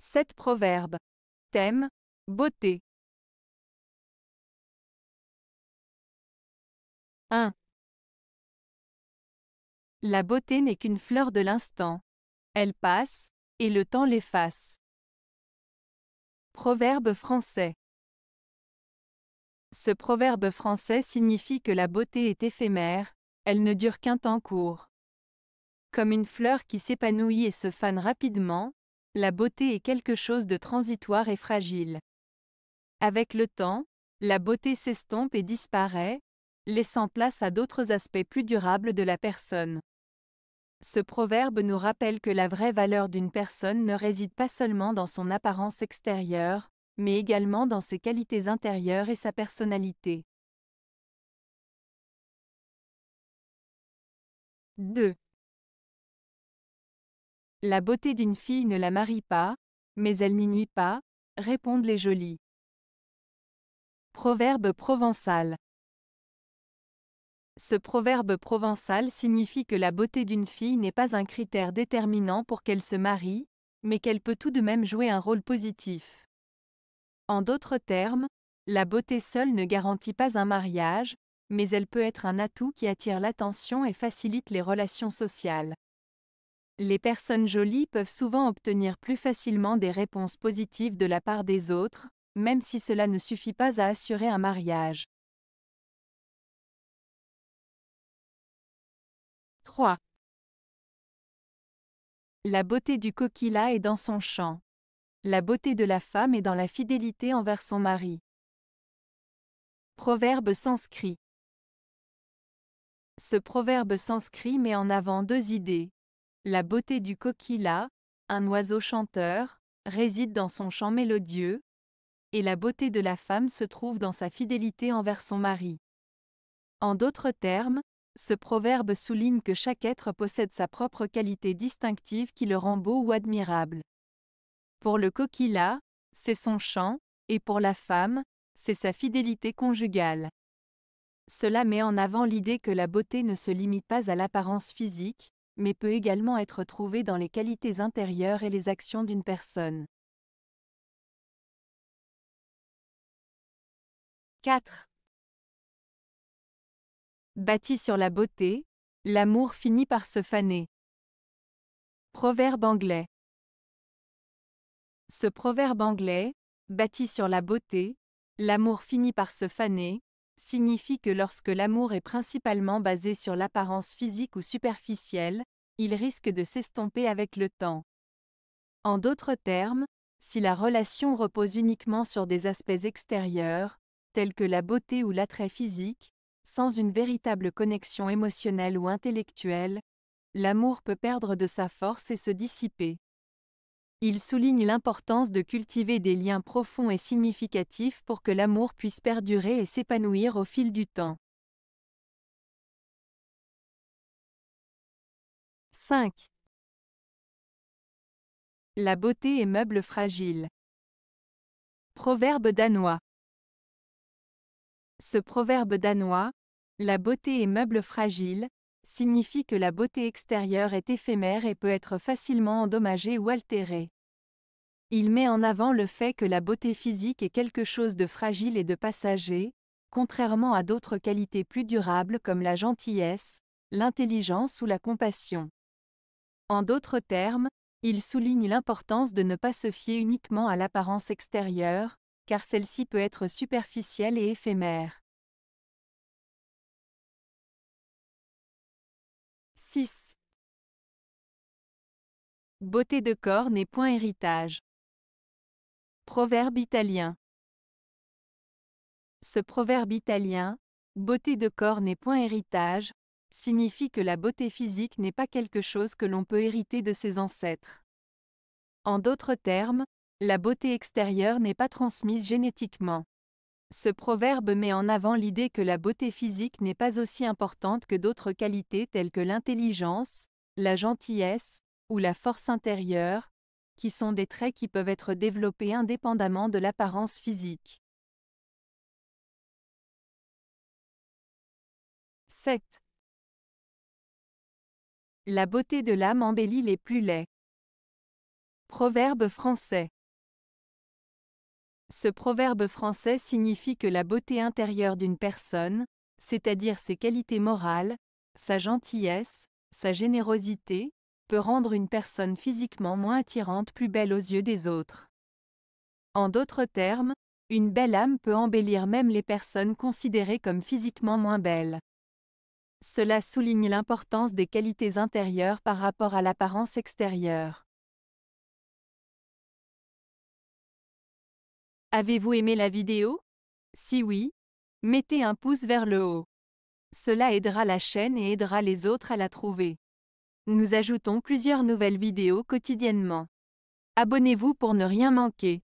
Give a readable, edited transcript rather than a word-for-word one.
7 proverbes. Thème: beauté. 1. La beauté n'est qu'une fleur de l'instant. Elle passe, et le temps l'efface. Proverbe français. Ce proverbe français signifie que la beauté est éphémère, elle ne dure qu'un temps court. Comme une fleur qui s'épanouit et se fane rapidement, la beauté est quelque chose de transitoire et fragile. Avec le temps, la beauté s'estompe et disparaît, laissant place à d'autres aspects plus durables de la personne. Ce proverbe nous rappelle que la vraie valeur d'une personne ne réside pas seulement dans son apparence extérieure, mais également dans ses qualités intérieures et sa personnalité. 2. La beauté d'une fille ne la marie pas, mais elle n'y nuit pas, répondent les jolis. Proverbe provençal. Ce proverbe provençal signifie que la beauté d'une fille n'est pas un critère déterminant pour qu'elle se marie, mais qu'elle peut tout de même jouer un rôle positif. En d'autres termes, la beauté seule ne garantit pas un mariage, mais elle peut être un atout qui attire l'attention et facilite les relations sociales. Les personnes jolies peuvent souvent obtenir plus facilement des réponses positives de la part des autres, même si cela ne suffit pas à assurer un mariage. 3. La beauté du coquillat est dans son chant. La beauté de la femme est dans la fidélité envers son mari. Proverbe sanskrit. Ce proverbe sanskrit met en avant deux idées. La beauté du coquillat, un oiseau chanteur, réside dans son chant mélodieux, et la beauté de la femme se trouve dans sa fidélité envers son mari. En d'autres termes, ce proverbe souligne que chaque être possède sa propre qualité distinctive qui le rend beau ou admirable. Pour le coquillat, c'est son chant, et pour la femme, c'est sa fidélité conjugale. Cela met en avant l'idée que la beauté ne se limite pas à l'apparence physique, mais peut également être trouvée dans les qualités intérieures et les actions d'une personne. 4. Bâti sur la beauté, l'amour finit par se faner. Proverbe anglais. Ce proverbe anglais, bâti sur la beauté, l'amour finit par se faner, signifie que lorsque l'amour est principalement basé sur l'apparence physique ou superficielle, il risque de s'estomper avec le temps. En d'autres termes, si la relation repose uniquement sur des aspects extérieurs, tels que la beauté ou l'attrait physique, sans une véritable connexion émotionnelle ou intellectuelle, l'amour peut perdre de sa force et se dissiper. Il souligne l'importance de cultiver des liens profonds et significatifs pour que l'amour puisse perdurer et s'épanouir au fil du temps. 5. La beauté est meuble fragile. Proverbe danois. Ce proverbe danois, la beauté est meuble fragile, signifie que la beauté extérieure est éphémère et peut être facilement endommagée ou altérée. Il met en avant le fait que la beauté physique est quelque chose de fragile et de passager, contrairement à d'autres qualités plus durables comme la gentillesse, l'intelligence ou la compassion. En d'autres termes, il souligne l'importance de ne pas se fier uniquement à l'apparence extérieure, car celle-ci peut être superficielle et éphémère. 6. Beauté de corps n'est point héritage. Proverbe italien. Ce proverbe italien, beauté de corps n'est point héritage, signifie que la beauté physique n'est pas quelque chose que l'on peut hériter de ses ancêtres. En d'autres termes, la beauté extérieure n'est pas transmise génétiquement. Ce proverbe met en avant l'idée que la beauté physique n'est pas aussi importante que d'autres qualités telles que l'intelligence, la gentillesse, ou la force intérieure, qui sont des traits qui peuvent être développés indépendamment de l'apparence physique. 7. La beauté de l'âme embellit les plus laids. Proverbe français. Ce proverbe français signifie que la beauté intérieure d'une personne, c'est-à-dire ses qualités morales, sa gentillesse, sa générosité, peut rendre une personne physiquement moins attirante plus belle aux yeux des autres. En d'autres termes, une belle âme peut embellir même les personnes considérées comme physiquement moins belles. Cela souligne l'importance des qualités intérieures par rapport à l'apparence extérieure. Avez-vous aimé la vidéo? Si oui, mettez un pouce vers le haut. Cela aidera la chaîne et aidera les autres à la trouver. Nous ajoutons plusieurs nouvelles vidéos quotidiennement. Abonnez-vous pour ne rien manquer.